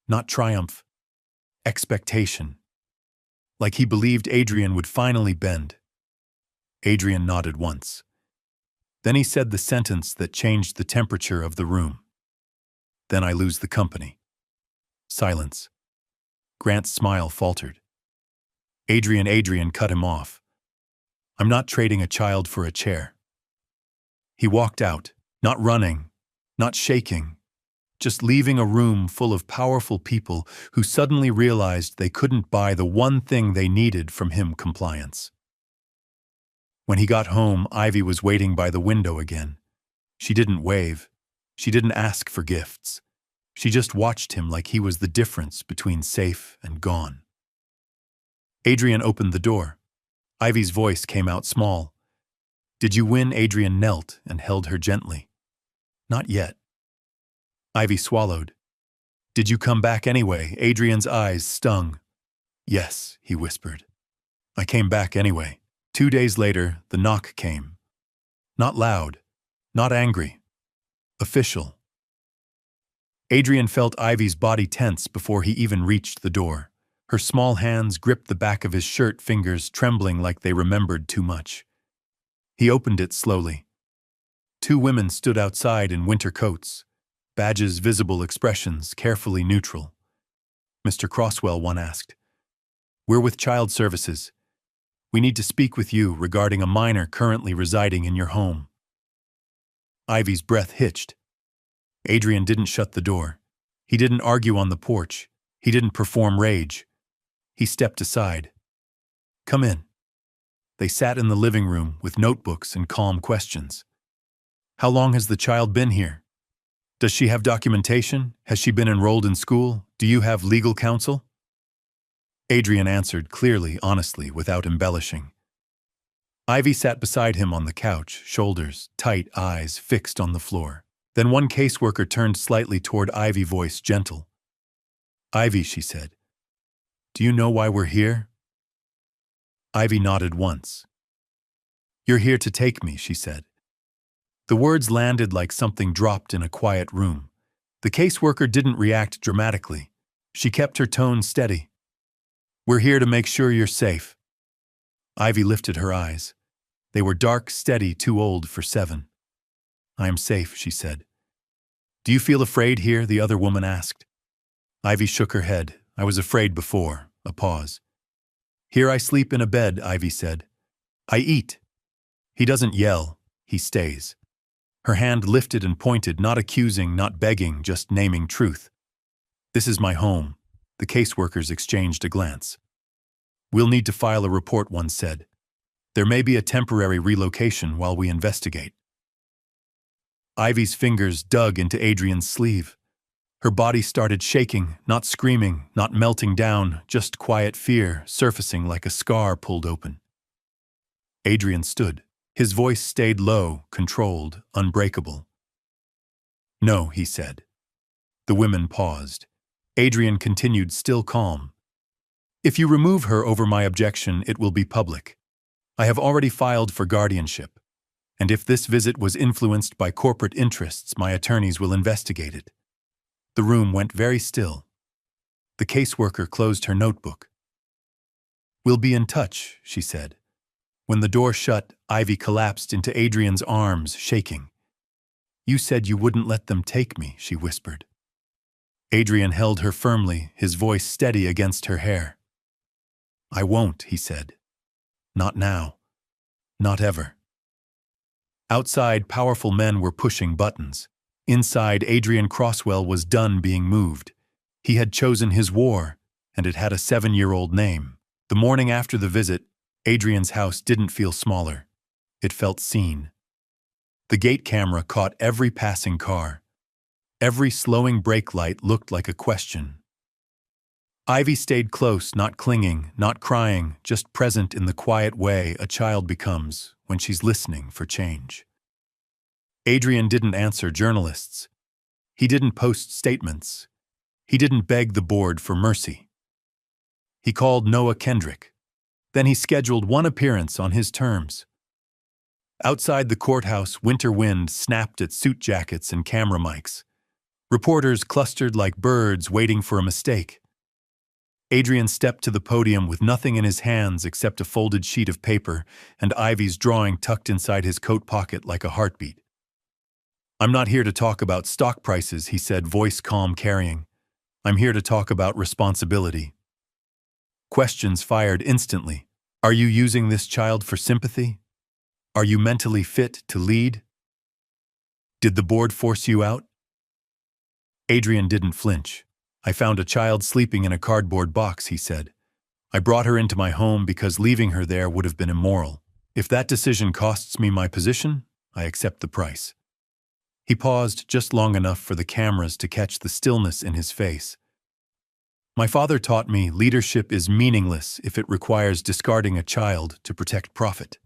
Not triumph, expectation. Like he believed Adrian would finally bend. Adrian nodded once. Then he said the sentence that changed the temperature of the room. Then I lose the company. Silence. Grant's smile faltered. Adrian cut him off. I'm not trading a child for a chair. He walked out, not running, not shaking, just leaving a room full of powerful people who suddenly realized they couldn't buy the one thing they needed from him: compliance. When he got home, Ivy was waiting by the window again. She didn't wave. She didn't ask for gifts. She just watched him like he was the difference between safe and gone. Adrian opened the door. Ivy's voice came out small. Did you win? Adrian knelt and held her gently. Not yet. Ivy swallowed. Did you come back anyway? Adrian's eyes stung. Yes, he whispered. I came back anyway. 2 days later, the knock came. Not loud, not angry. Official. Adrian felt Ivy's body tense before he even reached the door. Her small hands gripped the back of his shirt, fingers trembling like they remembered too much. He opened it slowly. 2 women stood outside in winter coats, badges visible, expressions carefully neutral. Mr. Crosswell, one asked. We're with Child Services. We need to speak with you regarding a minor currently residing in your home. Ivy's breath hitched. Adrian didn't shut the door. He didn't argue on the porch. He didn't perform rage. He stepped aside. Come in. They sat in the living room with notebooks and calm questions. How long has the child been here? Does she have documentation? Has she been enrolled in school? Do you have legal counsel? Adrian answered clearly, honestly, without embellishing. Ivy sat beside him on the couch, shoulders tight, eyes fixed on the floor. Then one caseworker turned slightly toward Ivy, voice gentle. Ivy, she said, do you know why we're here? Ivy nodded once. You're here to take me, she said. The words landed like something dropped in a quiet room. The caseworker didn't react dramatically. She kept her tone steady. We're here to make sure you're safe. Ivy lifted her eyes. They were dark, steady, too old for 7. I am safe, she said. Do you feel afraid here? The other woman asked. Ivy shook her head. I was afraid before. A pause. Here I sleep in a bed, Ivy said. I eat. He doesn't yell. He stays. Her hand lifted and pointed, not accusing, not begging, just naming truth. This is my home. The caseworkers exchanged a glance. We'll need to file a report, one said. There may be a temporary relocation while we investigate. Ivy's fingers dug into Adrian's sleeve. Her body started shaking, not screaming, not melting down, just quiet fear surfacing like a scar pulled open. Adrian stood. His voice stayed low, controlled, unbreakable. No, he said. The women paused. Adrian continued, still calm. If you remove her over my objection, it will be public. I have already filed for guardianship, and if this visit was influenced by corporate interests, my attorneys will investigate it. The room went very still. The caseworker closed her notebook. We'll be in touch, she said. When the door shut, Ivy collapsed into Adrian's arms, shaking. You said you wouldn't let them take me, she whispered. Adrian held her firmly, his voice steady against her hair. I won't, he said. Not now. Not ever. Outside, powerful men were pushing buttons. Inside, Adrian Crosswell was done being moved. He had chosen his war, and it had a 7-year-old name. The morning after the visit, Adrian's house didn't feel smaller. It felt seen. The gate camera caught every passing car. Every slowing brake light looked like a question. Ivy stayed close, not clinging, not crying, just present in the quiet way a child becomes when she's listening for change. Adrian didn't answer journalists. He didn't post statements. He didn't beg the board for mercy. He called Noah Kendrick. Then he scheduled one appearance on his terms. Outside the courthouse, winter wind snapped at suit jackets and camera mics. Reporters clustered like birds waiting for a mistake. Adrian stepped to the podium with nothing in his hands except a folded sheet of paper and Ivy's drawing tucked inside his coat pocket like a heartbeat. I'm not here to talk about stock prices, he said, voice calm, carrying. I'm here to talk about responsibility. Questions fired instantly. Are you using this child for sympathy? Are you mentally fit to lead? Did the board force you out? Adrian didn't flinch. I found a child sleeping in a cardboard box, he said. I brought her into my home because leaving her there would have been immoral. If that decision costs me my position, I accept the price. He paused just long enough for the cameras to catch the stillness in his face. My father taught me leadership is meaningless if it requires discarding a child to protect profit.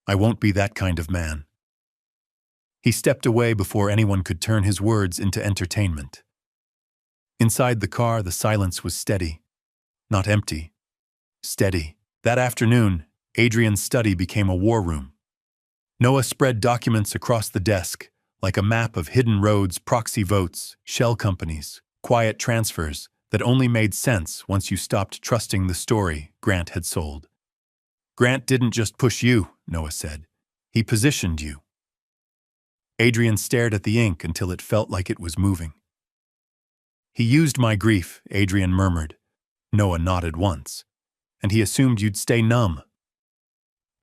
I won't be that kind of man. He stepped away before anyone could turn his words into entertainment. Inside the car, the silence was steady. Not empty. Steady. That afternoon, Adrian's study became a war room. Noah spread documents across the desk, like a map of hidden roads, proxy votes, shell companies, quiet transfers that only made sense once you stopped trusting the story Grant had sold. Grant didn't just push you, Noah said. He positioned you. Adrian stared at the ink until it felt like it was moving. He used my grief, Adrian murmured. Noah nodded once. And he assumed you'd stay numb.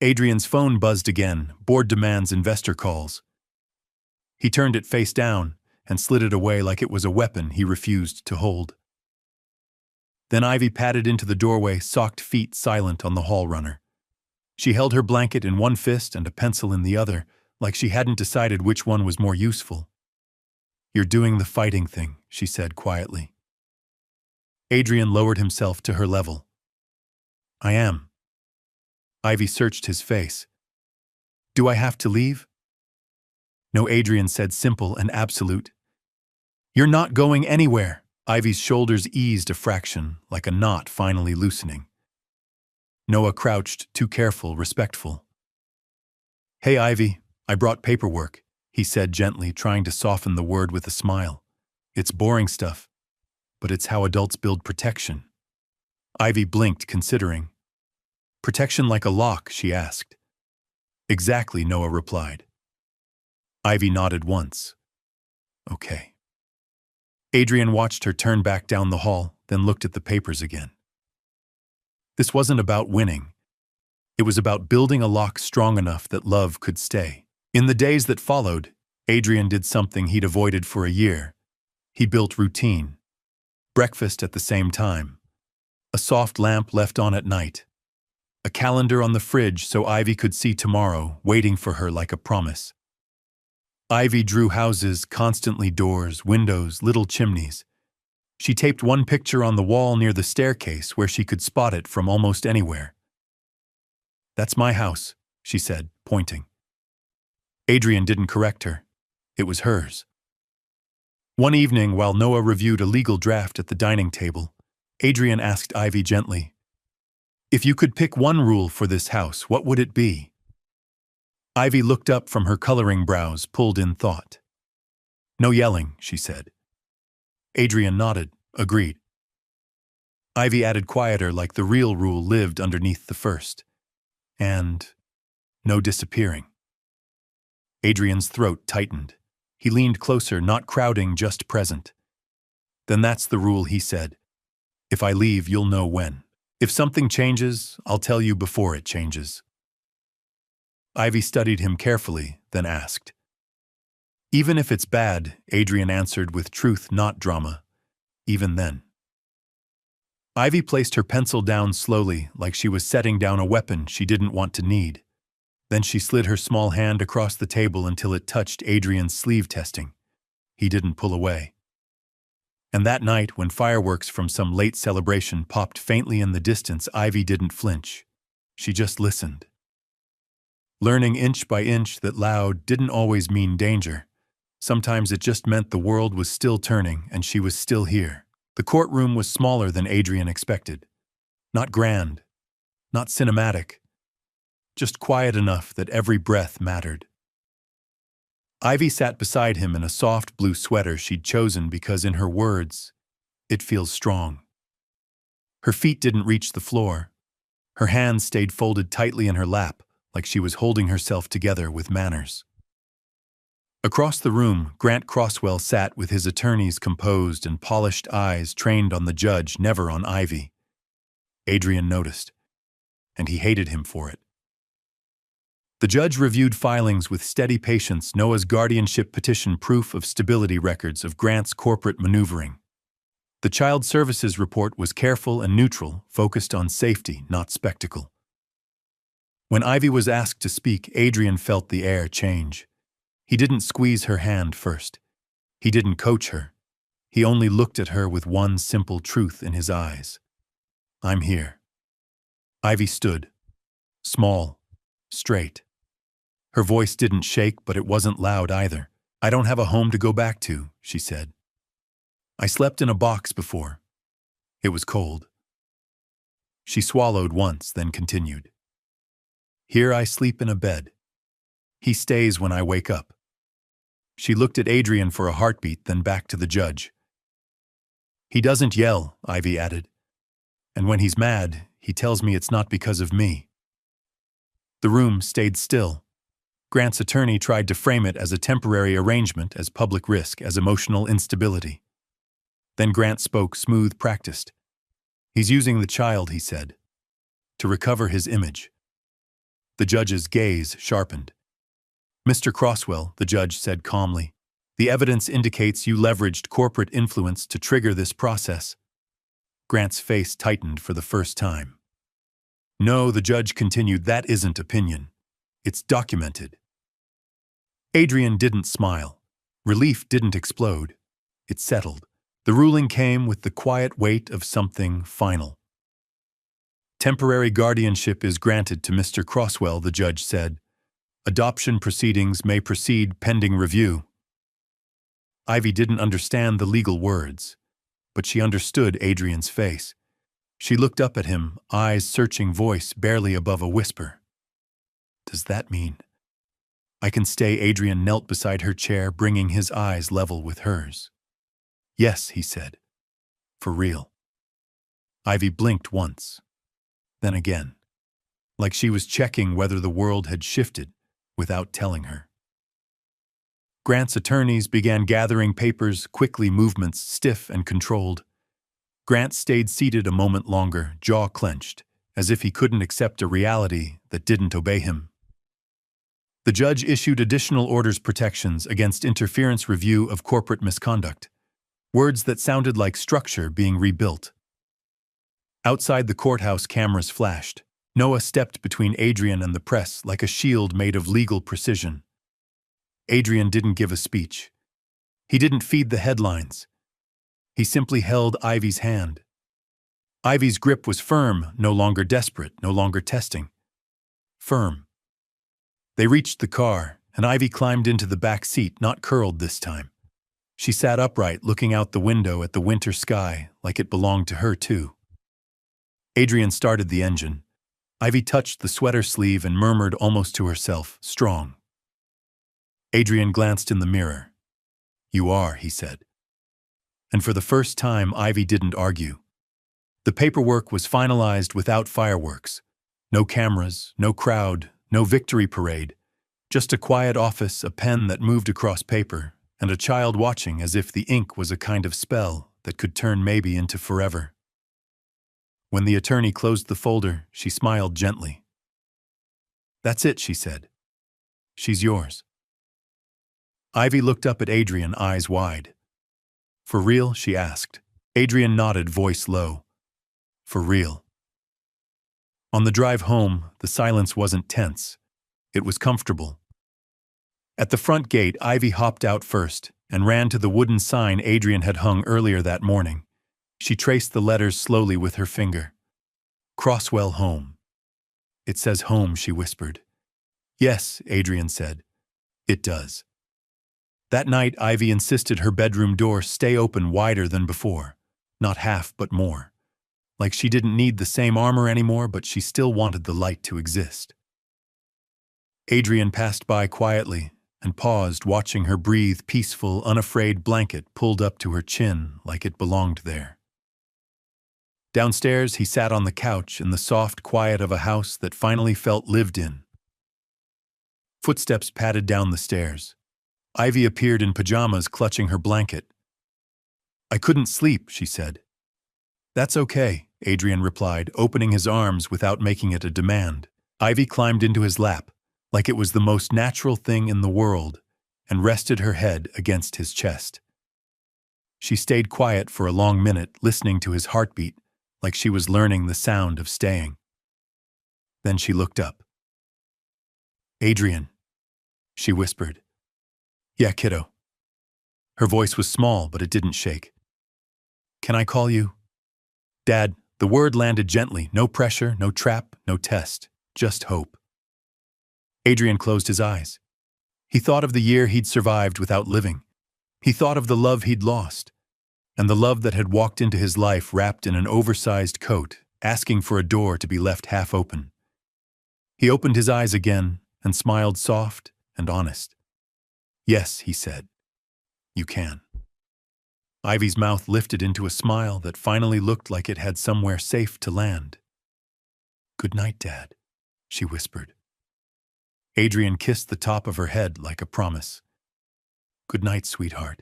Adrian's phone buzzed again, board demands investor calls. He turned it face down and slid it away like it was a weapon he refused to hold. Then Ivy padded into the doorway, socked feet silent on the hall runner. She held her blanket in one fist and a pencil in the other, like she hadn't decided which one was more useful. You're doing the fighting thing, she said quietly. Adrian lowered himself to her level. I am. Ivy searched his face. Do I have to leave? No, Adrian said, simple and absolute. You're not going anywhere. Ivy's shoulders eased a fraction, like a knot finally loosening. Noah crouched, too careful, respectful. Hey, Ivy, I brought paperwork, he said gently, trying to soften the word with a smile. It's boring stuff, but it's how adults build protection. Ivy blinked, considering. Protection like a lock, she asked. Exactly, Noah replied. Ivy nodded once. Okay. Adrian watched her turn back down the hall, then looked at the papers again. This wasn't about winning. It was about building a lock strong enough that love could stay. In the days that followed, Adrian did something he'd avoided for a year. He built routine. Breakfast at the same time. A soft lamp left on at night. A calendar on the fridge so Ivy could see tomorrow, waiting for her like a promise. Ivy drew houses, constantly doors, windows, little chimneys. She taped one picture on the wall near the staircase where she could spot it from almost anywhere. That's my house, she said, pointing. Adrian didn't correct her. It was hers. One evening, while Noah reviewed a legal draft at the dining table, Adrian asked Ivy gently, "If you could pick one rule for this house, what would it be?" Ivy looked up from her coloring brows, pulled in thought. "No yelling," she said. Adrian nodded, agreed. Ivy added quieter, like the real rule lived underneath the first. And no disappearing. Adrian's throat tightened. He leaned closer, not crowding, just present. "Then that's the rule," he said. "If I leave, you'll know when. If something changes, I'll tell you before it changes." Ivy studied him carefully, then asked. "Even if it's bad," Adrian answered with truth, not drama. "Even then." Ivy placed her pencil down slowly, like she was setting down a weapon she didn't want to need. Then she slid her small hand across the table until it touched Adrian's sleeve, testing. He didn't pull away. And that night, when fireworks from some late celebration popped faintly in the distance, Ivy didn't flinch. She just listened. Learning inch by inch that loud didn't always mean danger. Sometimes it just meant the world was still turning and she was still here. The courtroom was smaller than Adrian expected. Not grand, not cinematic, just quiet enough that every breath mattered. Ivy sat beside him in a soft blue sweater she'd chosen because, in her words, "It feels strong." Her feet didn't reach the floor. Her hands stayed folded tightly in her lap, like she was holding herself together with manners. Across the room, Grant Croswell sat with his attorney's composed and polished eyes trained on the judge, never on Ivy. Adrian noticed, and he hated him for it. The judge reviewed filings with steady patience, Noah's guardianship petition, proof of stability records of Grant's corporate maneuvering. The child services report was careful and neutral, focused on safety, not spectacle. When Ivy was asked to speak, Adrian felt the air change. He didn't squeeze her hand first. He didn't coach her. He only looked at her with one simple truth in his eyes. "I'm here." Ivy stood. Small. Straight. Her voice didn't shake, but it wasn't loud either. "I don't have a home to go back to," she said. "I slept in a box before. It was cold." She swallowed once, then continued. "Here I sleep in a bed. He stays when I wake up." She looked at Adrian for a heartbeat, then back to the judge. "He doesn't yell," Ivy added. "And when he's mad, he tells me it's not because of me." The room stayed still. Grant's attorney tried to frame it as a temporary arrangement, as public risk, as emotional instability. Then Grant spoke, smooth, practiced. "He's using the child," he said, "to recover his image." The judge's gaze sharpened. "Mr. Croswell," the judge said calmly, "the evidence indicates you leveraged corporate influence to trigger this process." Grant's face tightened for the first time. "No," the judge continued, "that isn't opinion. It's documented." Adrian didn't smile. Relief didn't explode. It settled. The ruling came with the quiet weight of something final. "Temporary guardianship is granted to Mr. Croswell," the judge said. "Adoption proceedings may proceed pending review." Ivy didn't understand the legal words, but she understood Adrian's face. She looked up at him, eyes searching, voice barely above a whisper. "Does that mean I can stay?" Adrian knelt beside her chair, bringing his eyes level with hers. "Yes," he said. "For real." Ivy blinked once, then again, like she was checking whether the world had shifted without telling her. Grant's attorneys began gathering papers, quickly, movements stiff and controlled. Grant stayed seated a moment longer, jaw clenched, as if he couldn't accept a reality that didn't obey him. The judge issued additional orders, protections against interference, review of corporate misconduct. Words that sounded like structure being rebuilt. Outside the courthouse, cameras flashed. Noah stepped between Adrian and the press like a shield made of legal precision. Adrian didn't give a speech. He didn't feed the headlines. He simply held Ivy's hand. Ivy's grip was firm, no longer desperate, no longer testing. Firm. They reached the car, and Ivy climbed into the back seat, not curled this time. She sat upright, looking out the window at the winter sky like it belonged to her too. Adrian started the engine. Ivy touched the sweater sleeve and murmured almost to herself, "Strong." Adrian glanced in the mirror. "You are," he said. And for the first time, Ivy didn't argue. The paperwork was finalized without fireworks. No cameras, no crowd, no victory parade. Just a quiet office, a pen that moved across paper, and a child watching as if the ink was a kind of spell that could turn maybe into forever. When the attorney closed the folder, she smiled gently. "That's it," she said. "She's yours." Ivy looked up at Adrian, eyes wide. "For real?" she asked. Adrian nodded, voice low. "For real." On the drive home, the silence wasn't tense. It was comfortable. At the front gate, Ivy hopped out first and ran to the wooden sign Adrian had hung earlier that morning. She traced the letters slowly with her finger. "Crosswell Home." "It says home," she whispered. "Yes," Adrian said. "It does." That night, Ivy insisted her bedroom door stay open wider than before. Not half, but more. Like she didn't need the same armor anymore, but she still wanted the light to exist. Adrian passed by quietly and paused, watching her breathe, peaceful, unafraid, blanket pulled up to her chin like it belonged there. Downstairs, he sat on the couch in the soft quiet of a house that finally felt lived in. Footsteps padded down the stairs. Ivy appeared in pajamas, clutching her blanket. "I couldn't sleep," she said. "That's okay," Adrian replied, opening his arms without making it a demand. Ivy climbed into his lap, like it was the most natural thing in the world, and rested her head against his chest. She stayed quiet for a long minute, listening to his heartbeat, like she was learning the sound of staying. Then she looked up. "Adrian," she whispered. "Yeah, kiddo." Her voice was small, but it didn't shake. "Can I call you?" "Dad." The word landed gently, no pressure, no trap, no test, just hope. Adrian closed his eyes. He thought of the year he'd survived without living. He thought of the love he'd lost, and the love that had walked into his life wrapped in an oversized coat, asking for a door to be left half open. He opened his eyes again and smiled, soft and honest. "Yes," he said, "you can." Ivy's mouth lifted into a smile that finally looked like it had somewhere safe to land. "Good night, Dad," she whispered. Adrian kissed the top of her head like a promise. "Good night, sweetheart."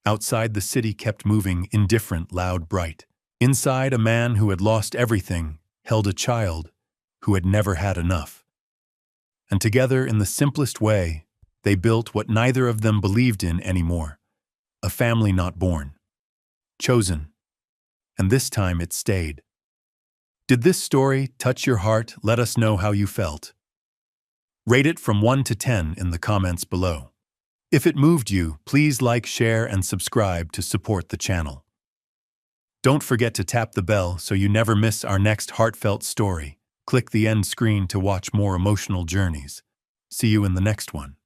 Outside, the city kept moving, indifferent, loud, bright. Inside, a man who had lost everything held a child who had never had enough. And together, in the simplest way, they built what neither of them believed in anymore. A family not born. Chosen. And this time it stayed. Did this story touch your heart? Let us know how you felt. Rate it from 1 to 10 in the comments below. If it moved you, please like, share, and subscribe to support the channel. Don't forget to tap the bell so you never miss our next heartfelt story. Click the end screen to watch more emotional journeys. See you in the next one.